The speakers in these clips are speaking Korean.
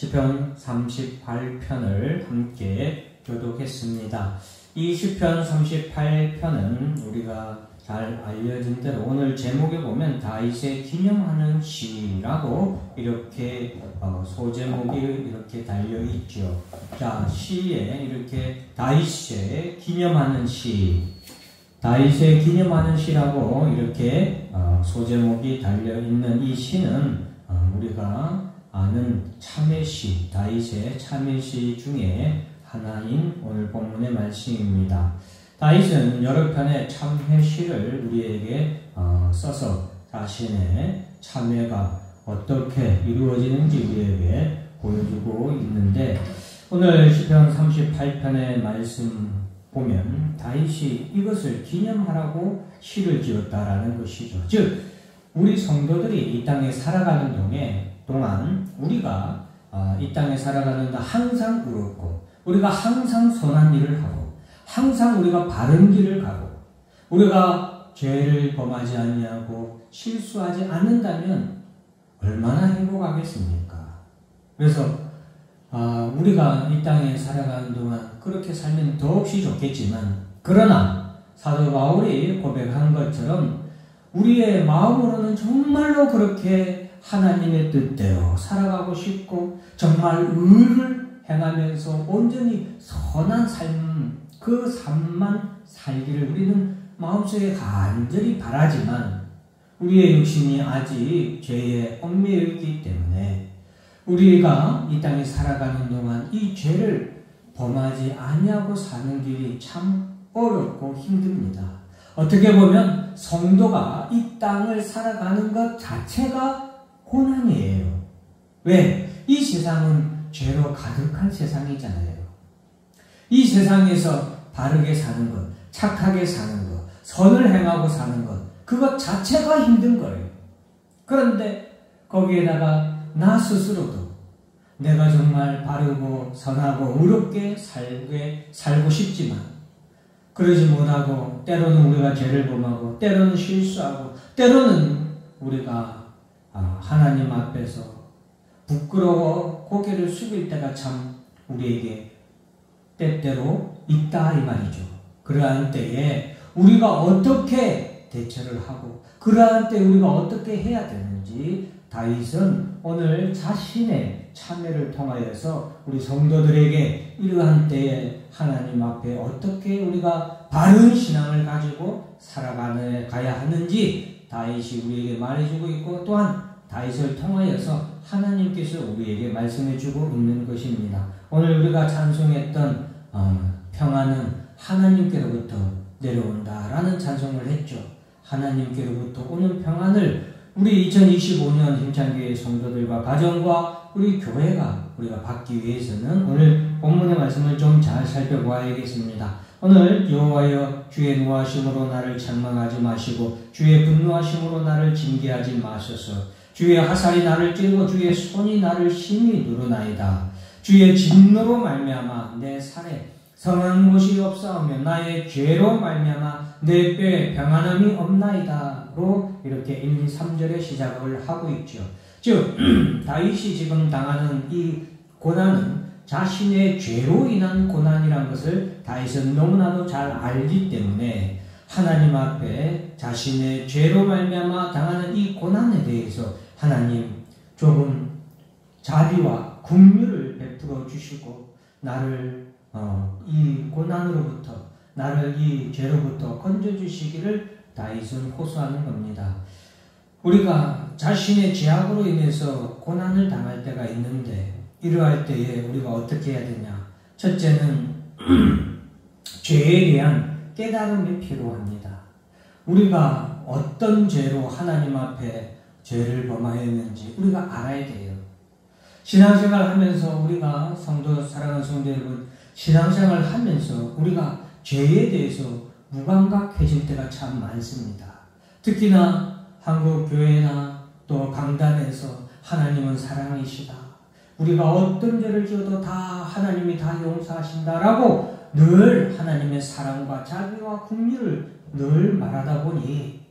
시편 38편을 함께 교독했습니다. 이 시편 38편은 우리가 잘 알려진 대로 오늘 제목에 보면 다윗의 기념하는 시라고 이렇게 소제목이 이렇게 달려있죠. 자, 시에 이렇게 다윗의 기념하는 시, 다윗의 기념하는 시라고 이렇게 소제목이 달려있는 이 시는 우리가 아는 참회시, 다윗의 참회시 중에 하나인 오늘 본문의 말씀입니다. 다윗은 여러 편의 참회시를 우리에게 써서 자신의 참회가 어떻게 이루어지는지 우리에게 보여주고 있는데, 오늘 시편 38편의 말씀 보면 다윗이 이것을 기념하라고 시를 지었다라는 것이죠. 즉 우리 성도들이 이 땅에 살아가는 동안 우리가 이 땅에 살아가는 동안 항상 의롭고 우리가 항상 선한 일을 하고 항상 우리가 바른 길을 가고 우리가 죄를 범하지 아니하고 실수하지 않는다면 얼마나 행복하겠습니까? 그래서 우리가 이 땅에 살아가는 동안 그렇게 살면 더없이 좋겠지만, 그러나 사도 바울이 고백한 것처럼 우리의 마음으로는 정말로 그렇게 하나님의 뜻대로 살아가고 싶고 정말 의를 행하면서 온전히 선한 삶, 그 삶만 살기를 우리는 마음속에 간절히 바라지만 우리의 욕심이 아직 죄에 얽매여 있기 때문에 우리가 이 땅에 살아가는 동안 이 죄를 범하지 아니하고 사는 길이 참 어렵고 힘듭니다. 어떻게 보면 성도가 이 땅을 살아가는 것 자체가 고난이에요. 왜? 이 세상은 죄로 가득한 세상이잖아요. 이 세상에서 바르게 사는 것, 착하게 사는 것, 선을 행하고 사는 것, 그것 자체가 힘든 거예요. 그런데 거기에다가 나 스스로도 내가 정말 바르고 선하고 의롭게 살고 싶지만 그러지 못하고 때로는 우리가 죄를 범하고 때로는 실수하고 때로는 우리가 하나님 앞에서 부끄러워 고개를 숙일 때가 참 우리에게 때때로 있다 이 말이죠. 그러한 때에 우리가 어떻게 대처를 하고 그러한 때 우리가 어떻게 해야 되는지 다윗은 오늘 자신의 참회를 통하여서 우리 성도들에게 이러한 때에 하나님 앞에 어떻게 우리가 바른 신앙을 가지고 살아가야 하는지 다윗이 우리에게 말해주고 있고, 또한 다윗을 통하여서 하나님께서 우리에게 말씀해주고 있는 것입니다. 오늘 우리가 찬송했던 평안은 하나님께로부터 내려온다라는 찬송을 했죠. 하나님께로부터 오는 평안을 우리 2025년 힘찬교회 성도들과 가정과 우리 교회가 우리가 받기 위해서는 오늘 본문의 말씀을 좀 잘 살펴보아야겠습니다. 오늘 여호와여 주의 노하심으로 나를 책망하지 마시고 주의 분노하심으로 나를 징계하지 마소서. 주의 화살이 나를 찌르고 주의 손이 나를 심히 누르나이다. 주의 진노로 말미암아 내 살에 성한 곳이 없사오며 나의 죄로 말미암아 내 뼈에 평안함이 없나이다로 이렇게 1, 2, 3절의 시작을 하고 있죠. 즉 다윗이 지금 당하는 이 고난은 자신의 죄로 인한 고난이란 것을 다윗은 너무나도 잘 알기 때문에 하나님 앞에 자신의 죄로 말미암아 당하는 이 고난에 대해서 하나님 조금 자비와 긍휼을 베풀어 주시고 나를 이 고난으로부터, 나를 이 죄로부터 건져주시기를 다윗은 호소하는 겁니다. 우리가 자신의 죄악으로 인해서 고난을 당할 때가 있는데 이러할 때에 우리가 어떻게 해야 되냐? 첫째는 죄에 대한 깨달음이 필요합니다. 우리가 어떤 죄로 하나님 앞에 죄를 범하였는지 우리가 알아야 돼요. 신앙생활 하면서 우리가 사랑하는 성도 여러분, 신앙생활 하면서 우리가 죄에 대해서 무감각해질 때가 참 많습니다. 특히나 한국 교회나 또 강단에서 하나님은 사랑이시다, 우리가 어떤 죄를 지어도 다 하나님이 다 용서하신다라고 늘 하나님의 사랑과 자비와 긍휼을 늘 말하다 보니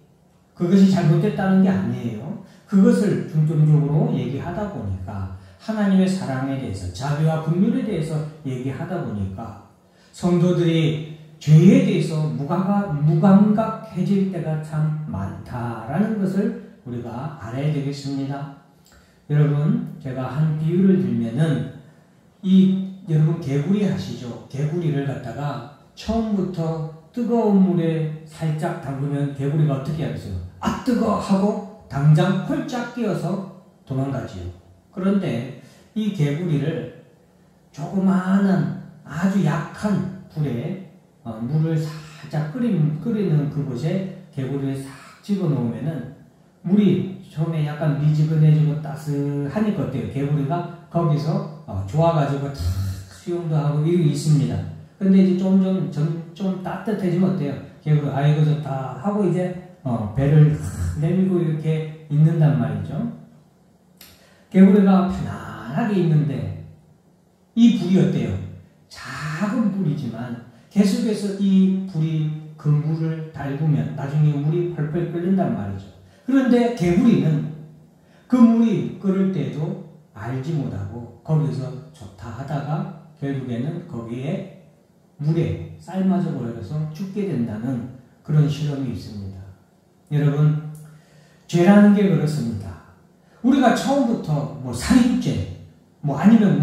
그것이 잘못됐다는 게 아니에요. 그것을 중점적으로 얘기하다 보니까 하나님의 사랑에 대해서, 자비와 긍휼에 대해서 얘기하다 보니까 성도들이 죄에 대해서 무감각해질 때가 참 많다라는 것을 우리가 알아야 되겠습니다. 여러분, 제가 한 비유를 들면은 여러분 개구리 아시죠? 개구리를 갖다가 처음부터 뜨거운 물에 살짝 담그면 개구리가 어떻게 하겠어요? 아 뜨거! 하고 당장 홀짝 뛰어서 도망가지요. 그런데 이 개구리를 조그마한 아주 약한 불에 물을 살짝 끓이는 그곳에 개구리를 싹 집어넣으면은 물이 처음에 약간 미지근해지고 따스하니까 어때요? 개구리가 거기서 좋아가지고 탁 수영도 하고 이러고 있습니다. 근데 이제 좀 따뜻해지면 어때요? 개구리 아이고 좋다 하고 이제 배를 내밀고 이렇게 있는단 말이죠. 개구리가 편안하게 있는데 이 불이 어때요? 작은 불이지만 계속해서 이 불이 그 물을 달구면 나중에 물이 펄펄 끓는단 말이죠. 그런데 개구리는 그 물이 끓을 때도 알지 못하고 거기서 좋다 하다가 결국에는 거기에 물에 삶아져 버려서 죽게 된다는 그런 실험이 있습니다. 여러분, 죄라는 게 그렇습니다. 우리가 처음부터 살인죄, 아니면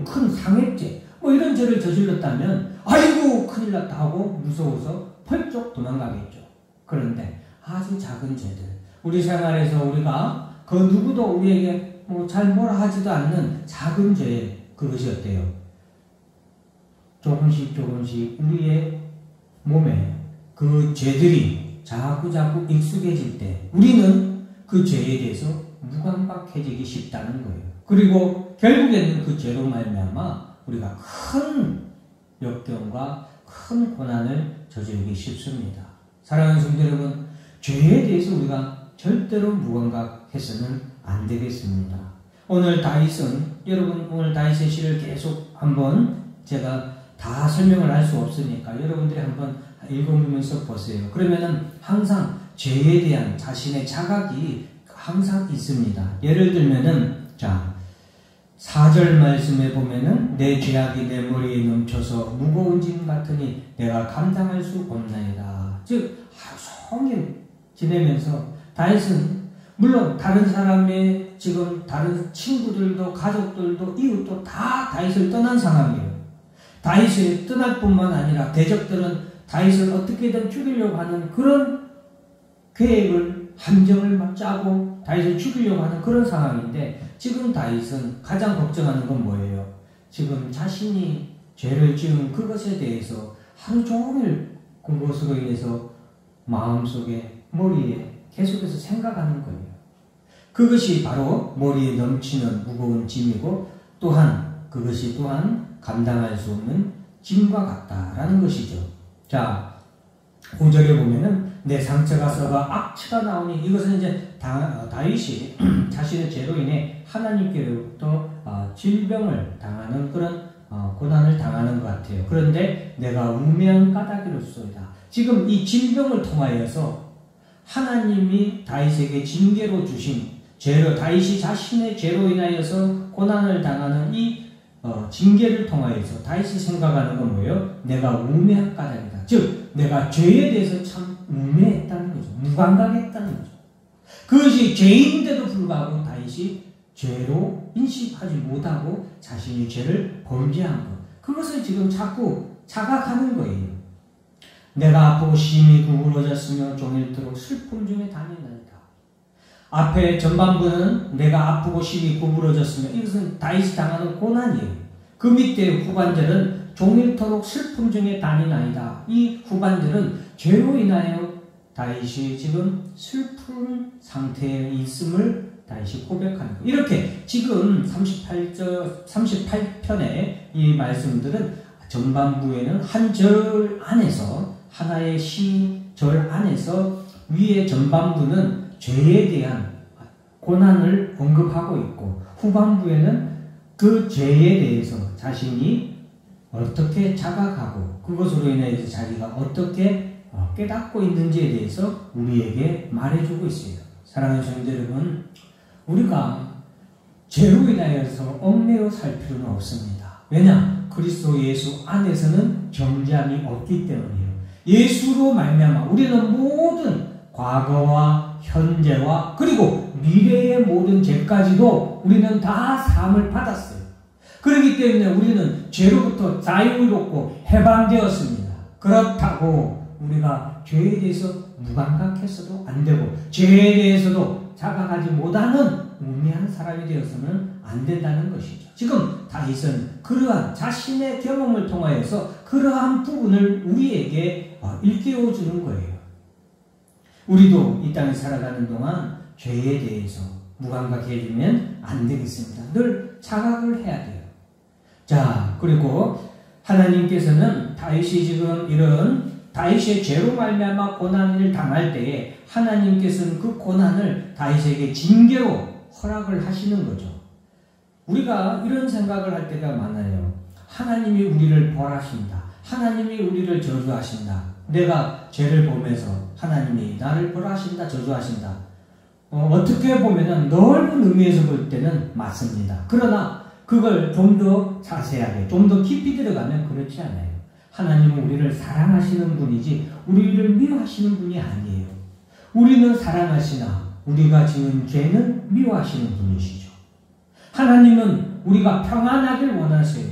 큰 상해죄, 이런 죄를 저질렀다면, 아이고, 큰일 났다 하고 무서워서 펄쩍 도망가겠죠. 그런데 아주 작은 죄들, 우리 생활에서 우리가 그 누구도 우리에게 잘 뭐라 하지도 않는 작은 죄, 그것이 어때요? 조금씩 우리의 몸에 그 죄들이 자꾸 익숙해질 때 우리는 그 죄에 대해서 무감각해지기 쉽다는 거예요. 그리고 결국에는 그 죄로 말미암아 우리가 큰 역경과 큰 고난을 저지르기 쉽습니다. 사랑하는 성도 여러분, 죄에 대해서 우리가 절대로 무감각해서는 안 되겠습니다. 오늘 다윗의 시를 계속 한번 제가 다 설명을 할 수 없으니까 여러분들이 한번 읽어보면서 보세요. 그러면은 항상 죄에 대한 자신의 자각이 항상 있습니다. 예를 들면은 4절 말씀에 보면은 내 죄악이 내 머리에 넘쳐서 무거운 짐 같으니 내가 감당할 수 없나이다. 즉 하루 종일 지내면서 다윗은 물론 다른 사람의 지금 다른 친구들도 가족들도 이웃도 다 다윗을 떠난 상황이에요. 다윗을 떠날 뿐만 아니라 대적들은 다윗을 어떻게든 죽이려고 하는 그런 계획을 함정을 짜고 다윗을 죽이려고 하는 그런 상황인데 지금 다윗은 가장 걱정하는 건 뭐예요? 지금 자신이 죄를 지은 그것에 대해서 하루 종일 그것으로 인해서 마음속에 머리에 계속해서 생각하는 거예요. 그것이 바로 머리에 넘치는 무거운 짐이고 그것이 또한 감당할 수 없는 짐과 같다라는 것이죠. 5절에 보면은 내 상처가 썩어 악취가 나오니 이것은 이제 다윗이 자신의 죄로 인해 하나님께로부터 질병을 당하는 그런 고난을 당하는 것 같아요. 그런데 내가 우매한 까닭이로소이다. 지금 이 질병을 통하여서 하나님이 다윗에게 징계로 주신 다윗이 자신의 죄로 인하여서 고난을 당하는 이 징계를 통하여서 다윗이 생각하는 건 뭐예요? 내가 우매한 까닭이다. 즉 내가 죄에 대해서 참 우매했다는 거죠. 무감각했다는 거죠. 그것이 죄인데도 불구하고 다윗이 죄로 인식하지 못하고 자신이 죄를 범죄한 것. 그것을 지금 자꾸 자각하는 거예요. 내가 아프고 심히 구부러졌으며 종일토록 슬픔 중에 다니나이다. 앞에 전반부는 내가 아프고 심히 구부러졌으며 이것은 다윗이 당하는 고난이에요. 그 밑에 후반절은 종일토록 슬픔 중에 다니나이다. 이 후반절은 죄로 인하여 다윗이 지금 슬픈 상태에 있음을 다윗이 고백하는 거예요. 이렇게 지금 38편의 이 말씀들은 전반부에는 한 절 안에서 하나의 시절 안에서 위의 전반부는 죄에 대한 고난을 언급하고 있고 후반부에는 그 죄에 대해서 자신이 어떻게 자각하고 그것으로 인해서 자기가 어떻게 깨닫고 있는지에 대해서 우리에게 말해주고 있어요. 사랑하는 성도 여러분, 우리가 죄로 인하여서 얽매여 살 필요는 없습니다. 왜냐? 그리스도 예수 안에서는 정죄함이 없기 때문이에요. 예수로 말미암아 우리는 모든 과거와 현재와 그리고 미래의 모든 죄까지도 우리는 다 사함을 받았어요. 그렇기 때문에 우리는 죄로부터 자유롭고 해방되었습니다. 그렇다고 우리가 죄에 대해서 무감각해서도 안 되고 죄에 대해서도 자각하지 못하는 우매한 사람이 되어서는 안 된다는 것이죠. 지금 다윗은 그러한 자신의 경험을 통하여서 그러한 부분을 우리에게 일깨워 주는 거예요. 우리도 이 땅에 살아가는 동안 죄에 대해서 무감각해지면 안 되겠습니다. 늘 자각을 해야 돼요. 자, 그리고 하나님께서는 다윗이 지금 이런 다윗의 죄로 말미암아 고난을 당할 때에 하나님께서는 그 고난을 다윗에게 징계로 허락을 하시는 거죠. 우리가 이런 생각을 할 때가 많아요. 하나님이 우리를 벌하신다. 하나님이 우리를 저주하신다. 내가 죄를 보면서 하나님이 나를 벌하신다, 저주하신다. 어떻게 보면은 넓은 의미에서 볼 때는 맞습니다. 그러나 그걸 좀 더 자세하게, 좀 더 깊이 들어가면 그렇지 않아요. 하나님은 우리를 사랑하시는 분이지 우리를 미워하시는 분이 아니에요. 우리는 사랑하시나 우리가 지은 죄는 미워하시는 분이시죠. 하나님은 우리가 평안하길 원하세요.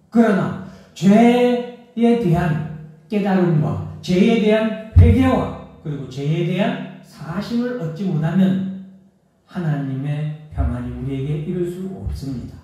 그러나 죄에 대한 깨달음과 죄에 대한 회개와 그리고 죄에 대한 사심을 얻지 못하면 하나님의 평안이 우리에게 이룰 수 없습니다.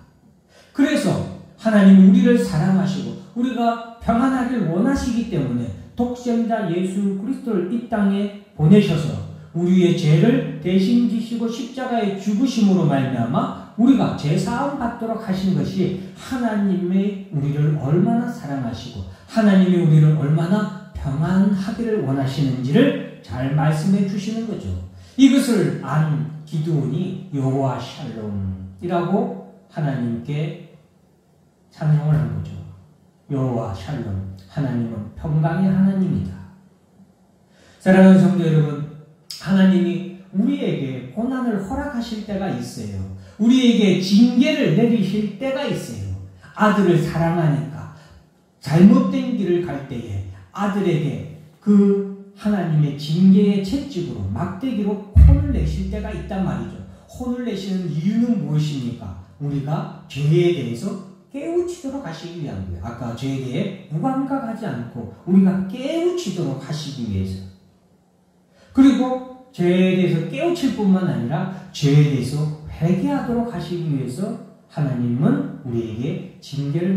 그래서 하나님 우리를 사랑하시고 우리가 평안하길 원하시기 때문에 독생자 예수 그리스도를 이 땅에 보내셔서 우리의 죄를 대신 지시고 십자가에 죽으심으로 말미암아 우리가 죄사함 받도록 하신 것이 하나님의 우리를 얼마나 사랑하시고 하나님이 우리를 얼마나 평안하기를 원하시는지를 잘 말씀해 주시는 거죠. 이것을 안 기드온이 여호와 샬롬이라고 하나님께 찬송을 한 거죠. 여호와 샬롬, 하나님은 평강의 하나님이다. 사랑하는 성도 여러분, 하나님이 우리에게 고난을 허락하실 때가 있어요. 우리에게 징계를 내리실 때가 있어요. 아들을 사랑하니까 잘못된 길을 갈 때에 아들에게 그 하나님의 징계의 채찍으로 막대기로 혼을 내실 때가 있단 말이죠. 혼을 내시는 이유는 무엇입니까? 우리가 죄에 대해서 깨우치도록 하시기 위한 거예요. 아까 죄에 대해 무감각하지 않고 우리가 깨우치도록 하시기 위해서. 그리고 죄에 대해서 깨우칠 뿐만 아니라 죄에 대해서 회개하도록 하시기 위해서 하나님은 우리에게 징계를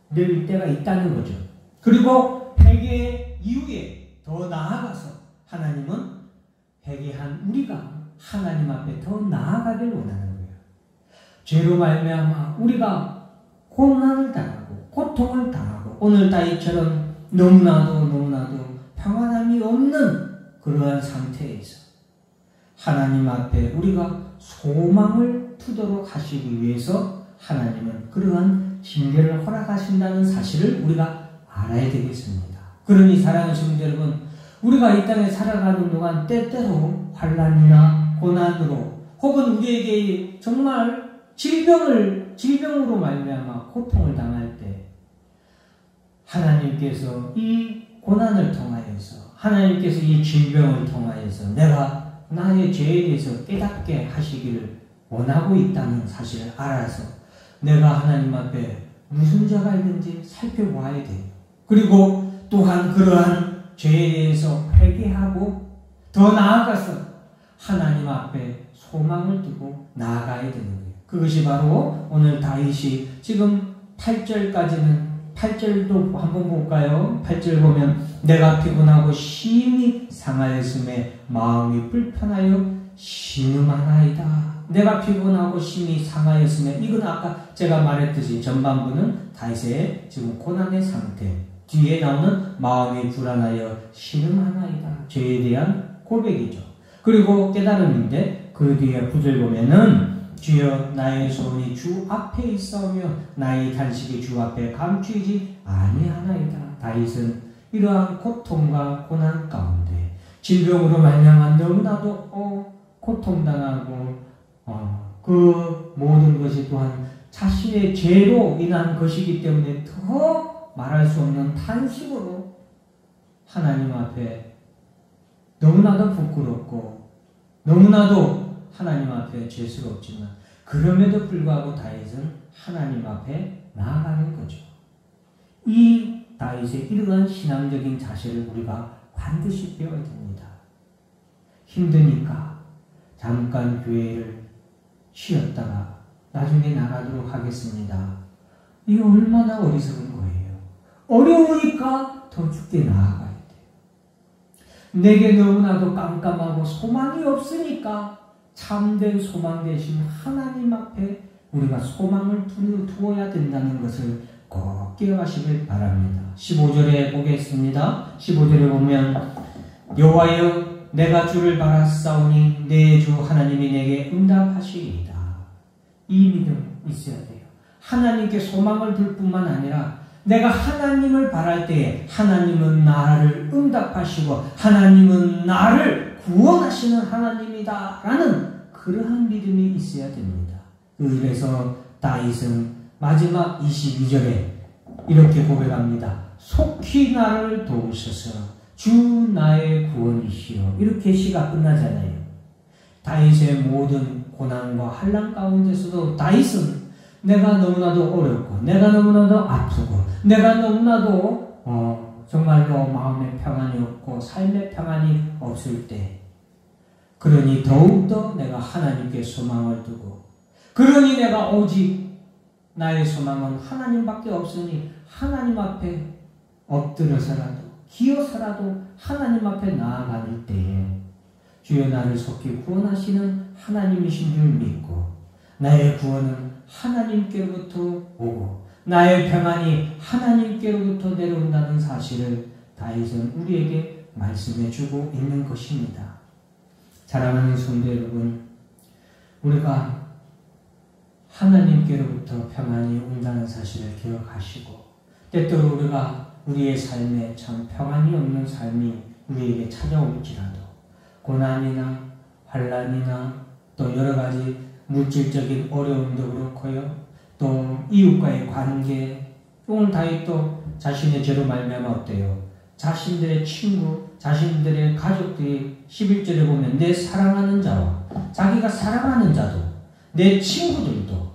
내릴 때가 있다는 거죠. 그리고 회개 이후에 더 나아가서 하나님은 회개한 우리가 하나님 앞에 더 나아가길 원하는 거예요. 죄로 말미암아 우리가 고난을 당하고 고통을 당하고 오늘 다윗처럼 너무나도 평안함이 없는 그러한 상태에서 하나님 앞에 우리가 소망을 두도록 하시기 위해서 하나님은 그러한 징계를 허락하신다는 사실을 우리가 알아야 되겠습니다. 그러니 사랑하는 성도 여러분, 우리가 이 땅에 살아가는 동안 때때로 환난이나 고난으로 혹은 우리에게 정말 질병으로 말미암아 고통을 당할 때 하나님께서 이 고난을 통하여서 하나님께서 이 질병을 통하여서 내가 나의 죄에 대해서 깨닫게 하시기를 원하고 있다는 사실을 알아서 내가 하나님 앞에 무슨 죄가 있는지 살펴보아야 돼요. 그리고 또한 그러한 죄에 대해서 회개하고 더 나아가서 하나님 앞에 소망을 두고 나아가야 되는 거예요. 그것이 바로 오늘 다윗이 지금 8절도 한번 볼까요? 8절 보면 내가 피곤하고 심히 상하였음에 마음이 불편하여 신음하나이다. 내가 피곤하고 심히 상하였음에 이건 아까 제가 말했듯이 전반부는 다윗의 지금 고난의 상태, 뒤에 나오는 마음이 불안하여 신음하나이다. 죄에 대한 고백이죠. 그리고 깨달음인데 그 뒤에 9절 보면은 주여 나의 소원이 주 앞에 있사오며 나의 단식이 주 앞에 감추이지 아니하나이다. 다윗은 이러한 고통과 고난 가운데 질병으로 말미암아 너무나도 고통당하고 그 모든 것이 또한 자신의 죄로 인한 것이기 때문에 더 말할 수 없는 탄식으로 하나님 앞에 너무나도 부끄럽고 너무나도 하나님 앞에 죄스럽지만 그럼에도 불구하고 다윗은 하나님 앞에 나아가는 거죠. 이 다윗의 이러한 신앙적인 자세를 우리가 반드시 배워야 됩니다. 힘드니까 잠깐 교회를 쉬었다가 나중에 나가도록 하겠습니다. 이게 얼마나 어리석은 거예요. 어려우니까 더 죽게 나아가야 돼요. 내게 너무나도 깜깜하고 소망이 없으니까 참된 소망 대신 하나님 앞에 우리가 소망을 두어야 된다는 것을 꼭 기억하시길 바랍니다. 15절에 보겠습니다. 15절에 보면 여호와여 내가 주를 바라싸우니 내 주 하나님이 내게 응답하시리이다. 이 믿음 있어야 돼요. 하나님께 소망을 둘 뿐만 아니라 내가 하나님을 바랄 때에 하나님은 나를 응답하시고 하나님은 나를 구원하시는 하나님이다 라는 그러한 믿음이 있어야 됩니다. 그래서 다윗은 마지막 22절에 이렇게 고백합니다. 속히 나를 도우소서 주 나의 구원이시여. 이렇게 시가 끝나잖아요. 다윗의 모든 고난과 환난 가운데서도 다윗은 내가 너무나도 어렵고 내가 너무나도 아프고 내가 너무나도 정말로 마음의 평안이 없고 삶의 평안이 없을 때 그러니 더욱더 내가 하나님께 소망을 두고 그러니 내가 오직 나의 소망은 하나님밖에 없으니 하나님 앞에 엎드려서라도 기어서라도 하나님 앞에 나아갈 때에 주여 나를 속히 구원하시는 하나님이신 줄 믿고 나의 구원은 하나님께로부터 오고 나의 평안이 하나님께로부터 내려온다는 사실을 다윗은 우리에게 말씀해 주고 있는 것입니다. 사랑하는 성도 여러분, 우리가 하나님께로부터 평안이 온다는 사실을 기억하시고 때때로 우리가 우리의 삶에 참 평안이 없는 삶이 우리에게 찾아올지라도 고난이나 환난이나 또 여러 가지 물질적인 어려움도 그렇고요. 또 이웃과의 관계, 오늘 다윗도 자신의 죄로 말미암아 어때요? 자신들의 친구, 자신들의 가족들이 11절에 보면 내 사랑하는 자와 자기가 사랑하는 자도 내 친구들도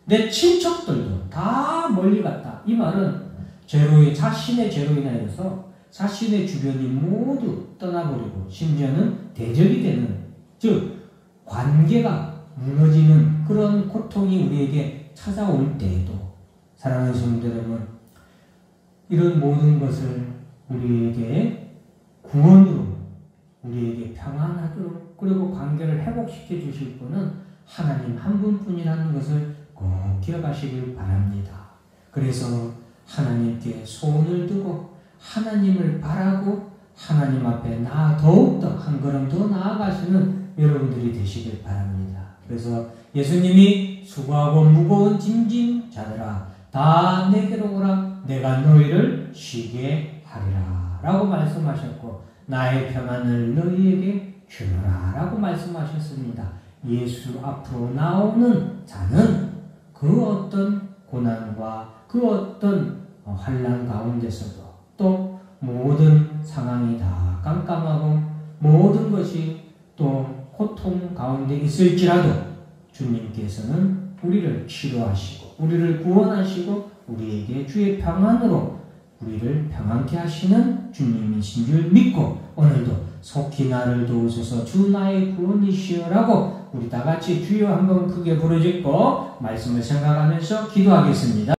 내 친척들도 다 멀리 갔다. 이 말은 자신의 죄로 인하여서 자신의 주변이 모두 떠나버리고 심지어는 대적이 되는, 즉 관계가 무너지는 그런 고통이 우리에게 찾아올 때에도 사랑하는 성도 여러분, 이런 모든 것을 우리에게 구원으로 우리에게 평안하도록 그리고 관계를 회복시켜 주실 분은 하나님 한 분뿐이라는 것을 꼭 기억하시길 바랍니다. 그래서 하나님께 소원을 두고 하나님을 바라고 하나님 앞에 더욱더 한 걸음 더 나아가시는 여러분들이 되시길 바랍니다. 그래서 예수님이 수고하고 무거운 짐진 자들아 다 내게로 오라 내가 너희를 쉬게 하리라 라고 말씀하셨고 나의 평안을 너희에게 주노라 라고 말씀하셨습니다. 예수 앞으로 나오는 자는 그 어떤 고난과 그 어떤 환난 가운데서도 또 모든 상황이 다 깜깜하고 모든 것이 또 고통 가운데 있을지라도 주님께서는 우리를 치료하시고 우리를 구원하시고 우리에게 주의 평안으로 우리를 평안케 하시는 주님이신 줄 믿고 오늘도 속히 나를 도우소서 주 나의 구원이시여라고 우리 다 같이 주여 한번 크게 부르짖고 말씀을 생각하면서 기도하겠습니다.